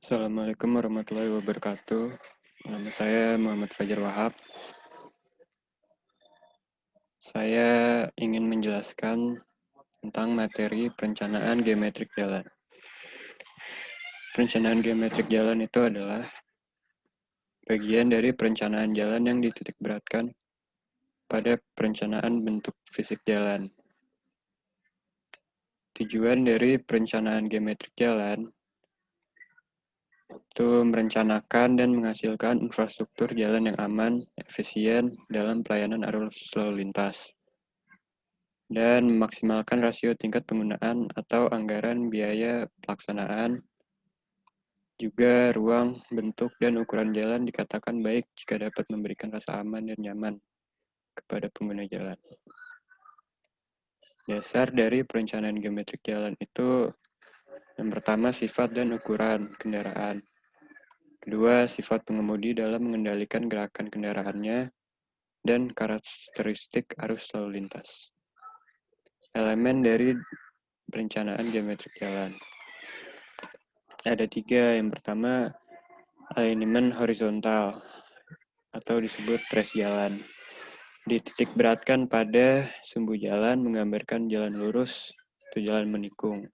Assalamualaikum warahmatullahi wabarakatuh. Nama saya Muhammad Fajar Wahab. Saya ingin menjelaskan tentang materi perencanaan geometrik jalan. Perencanaan geometrik jalan itu adalah bagian dari perencanaan jalan yang dititikberatkan pada perencanaan bentuk fisik jalan. Tujuan dari perencanaan geometrik jalan itu merencanakan dan menghasilkan infrastruktur jalan yang aman, efisien dalam pelayanan arus lalu lintas, dan memaksimalkan rasio tingkat penggunaan atau anggaran biaya pelaksanaan. Juga ruang, bentuk, dan ukuran jalan dikatakan baik jika dapat memberikan rasa aman dan nyaman kepada pengguna jalan. Dasar dari perencanaan geometrik jalan itu yang pertama sifat dan ukuran kendaraan. Kedua, sifat pengemudi dalam mengendalikan gerakan kendaraannya dan karakteristik arus lalu lintas. Elemen dari perencanaan geometrik jalan. Ada 3. Yang pertama, alignment horizontal atau disebut trace jalan. Dititik beratkan pada sumbu jalan menggambarkan jalan lurus atau jalan menikung.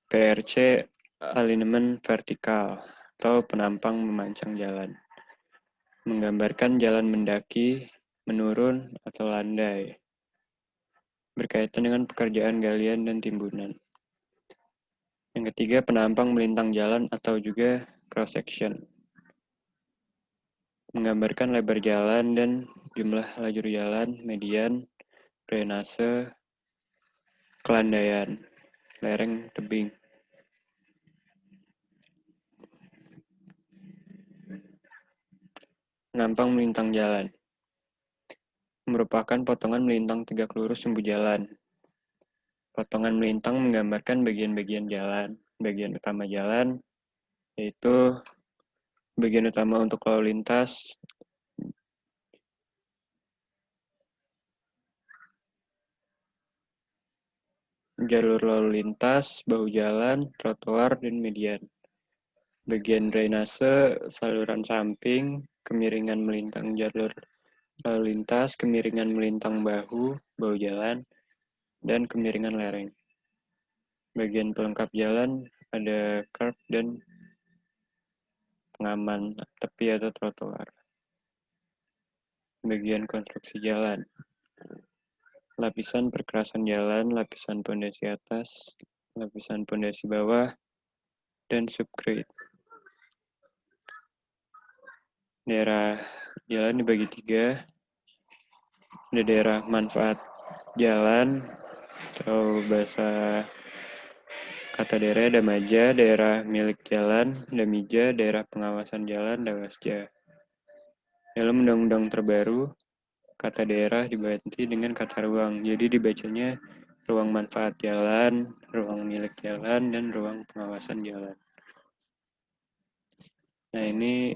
PRC, alignment vertikal atau penampang memancang jalan. Menggambarkan jalan mendaki, menurun, atau landai. Berkaitan dengan pekerjaan galian dan timbunan. Yang ketiga, penampang melintang jalan atau juga cross-section. Menggambarkan lebar jalan dan jumlah lajur jalan, median, drainase, kelandaian, lereng, tebing. Penampang melintang jalan merupakan potongan melintang tegak lurus sumbu jalan. Potongan melintang menggambarkan bagian-bagian jalan. Bagian utama jalan yaitu bagian utama untuk lalu lintas, jalur lalu lintas, bahu jalan, trotoar, dan median. Bagian drainase, saluran samping, kemiringan melintang jalur lalu lintas, kemiringan melintang bahu jalan, dan kemiringan lereng. Bagian pelengkap jalan ada curb dan pengaman tepi atau trotoar. Bagian konstruksi jalan. Lapisan perkerasan jalan, lapisan pondasi atas, lapisan pondasi bawah, dan subgrade. Daerah jalan dibagi 3. Ada daerah manfaat jalan atau bahasa kata daerah Damaja, daerah milik jalan Damija, daerah pengawasan jalan Dawasja. Dalam undang-undang terbaru, kata daerah diganti dengan kata ruang. Jadi dibacanya ruang manfaat jalan, ruang milik jalan, dan ruang pengawasan jalan. Nah, ini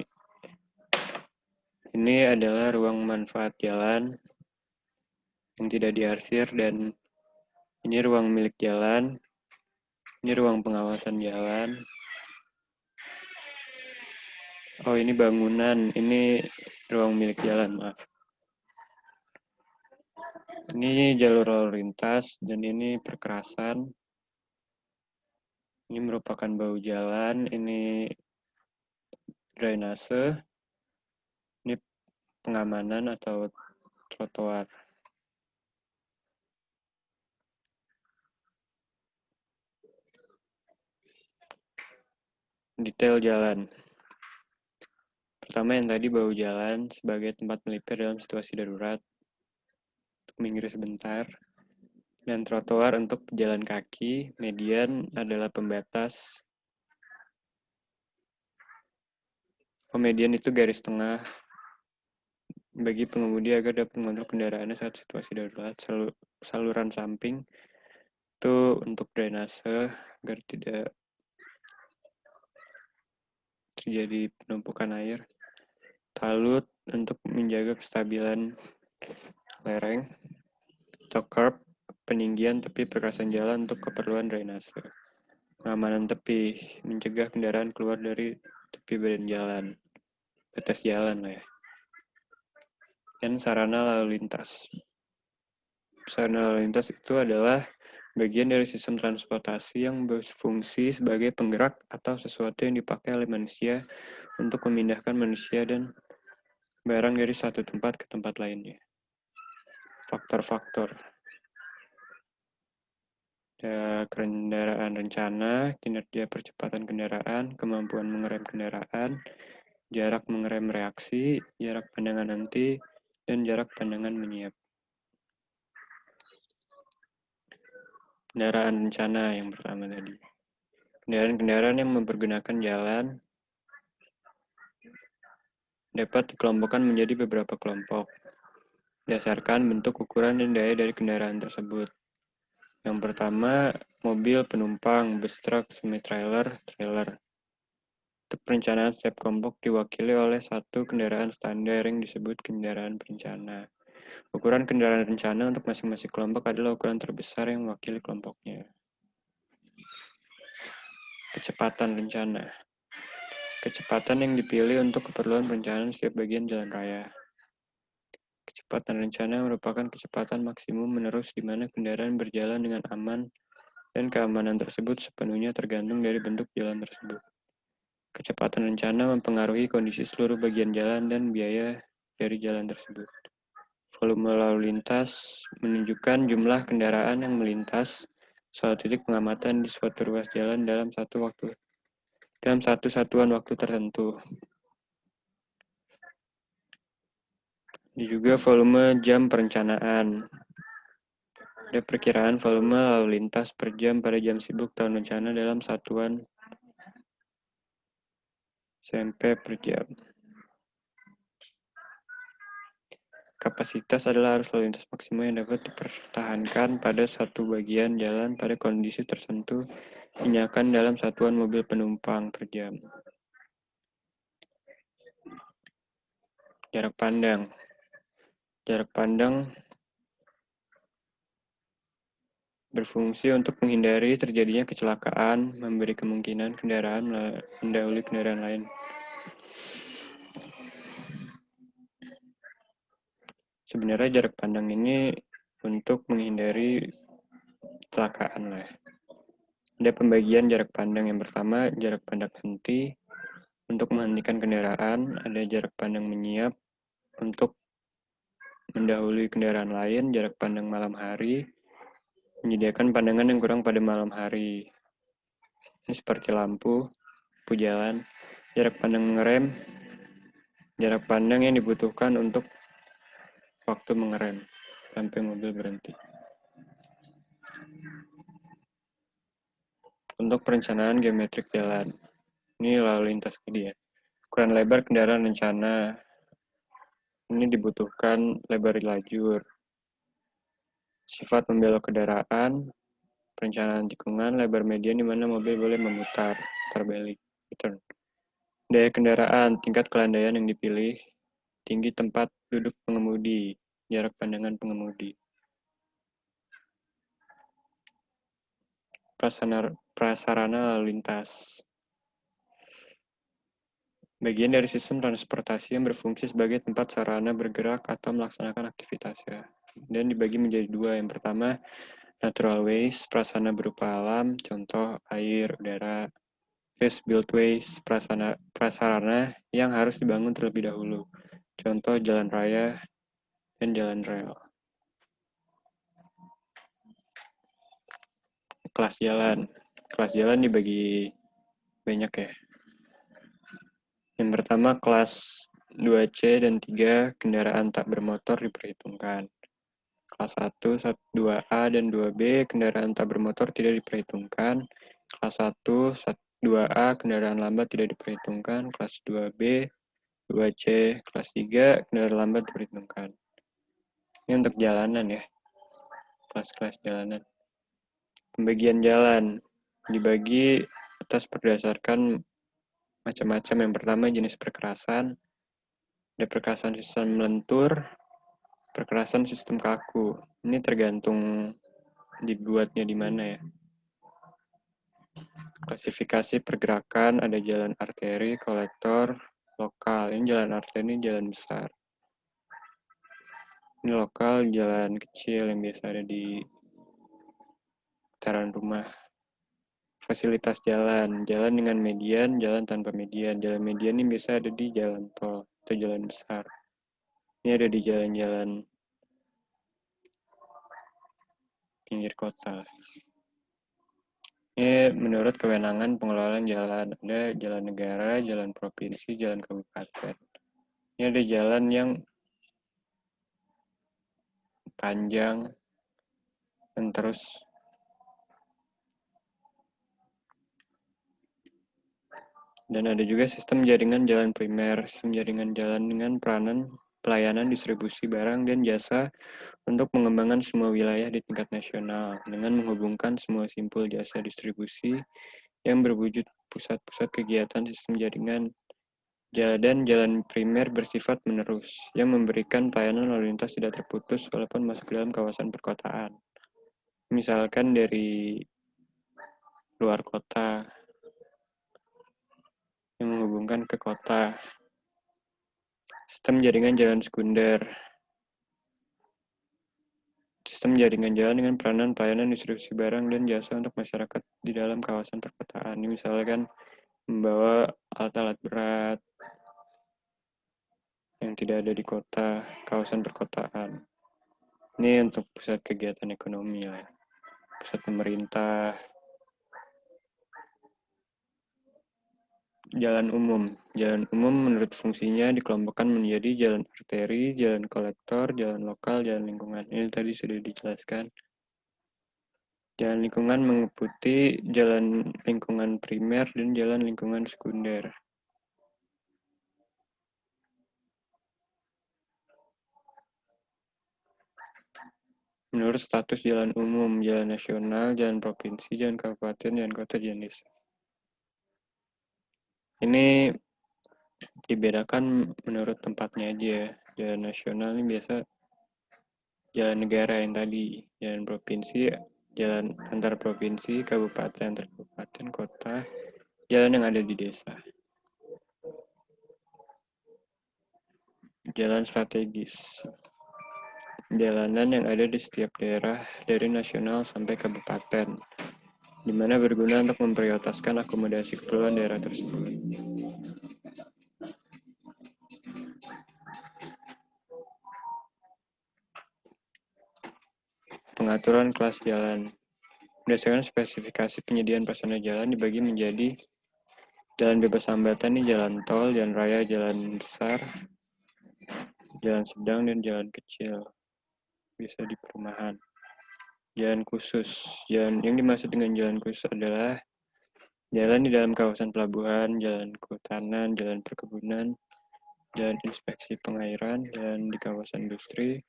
adalah ruang manfaat jalan yang tidak diarsir, dan ini ruang milik jalan, ini ruang pengawasan jalan. Oh, ini bangunan, ini ruang milik jalan, maaf. Ini jalur lalu lintas, dan ini perkerasan. Ini merupakan bahu jalan, ini drainase, ini pengamanan atau trotoar. Detail jalan. Pertama yang tadi bahu jalan sebagai tempat melipir dalam situasi darurat, untuk minggir sebentar. Dan trotoar untuk pejalan kaki, median adalah pembatas. Median itu garis tengah bagi pengemudi agar dapat mengontrol kendaraannya saat situasi darurat. Saluran samping itu untuk drainase agar tidak terjadi penumpukan air. Talut untuk menjaga kestabilan lereng. Atau curb, peninggian tepi perkerasan jalan untuk keperluan drainase. Pengamanan tepi, mencegah kendaraan keluar dari tepi badan jalan, batas jalan lah ya. Dan sarana lalu lintas. Sarana lalu lintas itu adalah bagian dari sistem transportasi yang berfungsi sebagai penggerak atau sesuatu yang dipakai oleh manusia untuk memindahkan manusia dan barang dari satu tempat ke tempat lainnya. Faktor-faktor. Kendaraan rencana, kinerja percepatan kendaraan, kemampuan mengerem kendaraan, jarak mengerem reaksi, jarak pandangan nanti, dan jarak pandangan menyiap. Kendaraan rencana yang pertama tadi. Kendaraan-kendaraan yang mempergunakan jalan dapat dikelompokkan menjadi beberapa kelompok, berdasarkan bentuk, ukuran, dan daya dari kendaraan tersebut. Yang pertama, mobil penumpang, bus truk, semi-trailer, trailer. Untuk perencanaan setiap kelompok diwakili oleh satu kendaraan standar yang disebut kendaraan perencana. Ukuran kendaraan rencana untuk masing-masing kelompok adalah ukuran terbesar yang mewakili kelompoknya. Kecepatan rencana. Kecepatan yang dipilih untuk keperluan perencanaan setiap bagian jalan raya. Kecepatan rencana merupakan kecepatan maksimum menerus di mana kendaraan berjalan dengan aman dan keamanan tersebut sepenuhnya tergantung dari bentuk jalan tersebut. Kecepatan rencana mempengaruhi kondisi seluruh bagian jalan dan biaya dari jalan tersebut. Volume lalu lintas menunjukkan jumlah kendaraan yang melintas suatu titik pengamatan di suatu ruas jalan dalam satu satuan waktu tertentu. Ini juga volume jam perencanaan. Ada perkiraan volume lalu lintas per jam pada jam sibuk tahun rencana dalam satuan cm per jam. Kapasitas adalah arus lalu lintas maksimal yang dapat dipertahankan pada satu bagian jalan pada kondisi tertentu dinyakan dalam satuan mobil penumpang per jam. Jarak pandang. Jarak pandang berfungsi untuk menghindari terjadinya kecelakaan, memberi kemungkinan kendaraan mendahului kendaraan lain. Sebenarnya jarak pandang ini untuk menghindari kecelakaan lah. Ada pembagian jarak pandang. Yang pertama, jarak pandang henti untuk menghentikan kendaraan. Ada jarak pandang menyiap untuk mendahului kendaraan lain. Jarak pandang malam hari menyediakan pandangan yang kurang pada malam hari. Ini seperti lampu jalan. Jarak pandang mengerem, jarak pandang yang dibutuhkan untuk waktu mengerem sampai mobil berhenti. Untuk perencanaan geometrik jalan, ini lalu lintas tadi ya. Ukuran lebar kendaraan rencana, ini dibutuhkan lebar lajur. Sifat membelok kendaraan, perencanaan tikungan, lebar median di mana mobil boleh memutar, terbalik, turn. Daya kendaraan, tingkat kelandaian yang dipilih, tinggi tempat duduk pengemudi, jarak pandangan pengemudi. Prasarana lalu lintas. Bagian dari sistem transportasi yang berfungsi sebagai tempat sarana bergerak atau melaksanakan aktivitasnya. Dan dibagi menjadi dua. Yang pertama, natural ways, prasarana berupa alam, contoh air, udara. First built ways, prasarana yang harus dibangun terlebih dahulu. Contoh jalan raya dan jalan rel. Kelas jalan. Kelas jalan dibagi banyak ya. Yang pertama, kelas 2C dan 3 kendaraan tak bermotor diperhitungkan. Kelas 1, 2A dan 2B kendaraan tak bermotor tidak diperhitungkan. Kelas 1, 2A kendaraan lambat tidak diperhitungkan. Kelas 2B, 2C, kelas 3 kendaraan lambat diperhitungkan. Ini untuk jalanan ya. Kelas-kelas jalanan. Pembagian jalan dibagi atas berdasarkan macam-macam. Yang pertama jenis perkerasan. Ada perkerasan sistem melentur, perkerasan sistem kaku. Ini tergantung dibuatnya di mana ya. Klasifikasi pergerakan, ada jalan arteri, kolektor, lokal. Ini jalan arteri, ini jalan besar. Ini lokal, jalan kecil yang biasa ada di sekitaran rumah. Fasilitas jalan, jalan dengan median, jalan tanpa median. Jalan median ini biasa ada di jalan tol atau jalan besar. Ini ada di jalan-jalan pinggir kota. Ini menurut kewenangan pengelolaan jalan. Ada jalan negara, jalan provinsi, jalan kabupaten. Ini ada jalan yang panjang dan terus dan ada juga sistem jaringan jalan primer, sistem jaringan jalan dengan pelayanan distribusi barang dan jasa untuk mengembangkan semua wilayah di tingkat nasional dengan menghubungkan semua simpul jasa distribusi yang berwujud pusat-pusat kegiatan sistem jaringan dan jalan primer bersifat menerus yang memberikan pelayanan lalu lintas tidak terputus walaupun masuk dalam kawasan perkotaan. Misalkan dari luar kota yang menghubungkan ke kota. Sistem jaringan jalan sekunder. Sistem jaringan jalan dengan peranan pelayanan distribusi barang dan jasa untuk masyarakat di dalam kawasan perkotaan. Ini misalkan membawa alat-alat berat yang tidak ada di kota, kawasan perkotaan. Ini untuk pusat kegiatan ekonomi ya. Pusat pemerintah. Jalan umum. Jalan umum menurut fungsinya dikelompokkan menjadi jalan arteri, jalan kolektor, jalan lokal, jalan lingkungan. Ini tadi sudah dijelaskan. Jalan lingkungan meliputi jalan lingkungan primer dan jalan lingkungan sekunder. Menurut status jalan umum, jalan nasional, jalan provinsi, jalan kabupaten, jalan kota, jalan desa. Ini dibedakan menurut tempatnya aja. Jalan nasional ini biasa jalan negara yang tadi, jalan provinsi, jalan antar provinsi, kabupaten antar kabupaten, kota, jalan yang ada di desa. Jalan strategis. Jalanan yang ada di setiap daerah dari nasional sampai kabupaten, di mana berguna untuk memprioritaskan akomodasi keperluan daerah tersebut. Pengaturan kelas jalan. Berdasarkan spesifikasi penyediaan prasarana jalan dibagi menjadi jalan bebas hambatan, ini jalan tol, jalan raya, jalan besar, jalan sedang, dan jalan kecil. Bisa di perumahan. Jalan khusus. Jalan yang dimaksud dengan jalan khusus adalah jalan di dalam kawasan pelabuhan, jalan kehutanan, jalan perkebunan, jalan inspeksi pengairan, jalan di kawasan industri,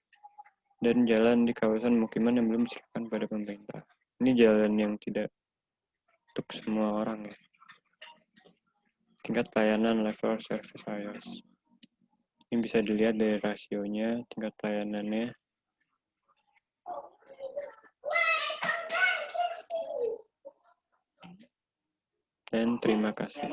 dan jalan di kawasan pemukiman yang belum diserahkan pada pemerintah. Ini jalan yang tidak untuk semua orang ya. Tingkat pelayanan level service iOS. Ini bisa dilihat dari rasionya, tingkat pelayanannya. Dan terima kasih.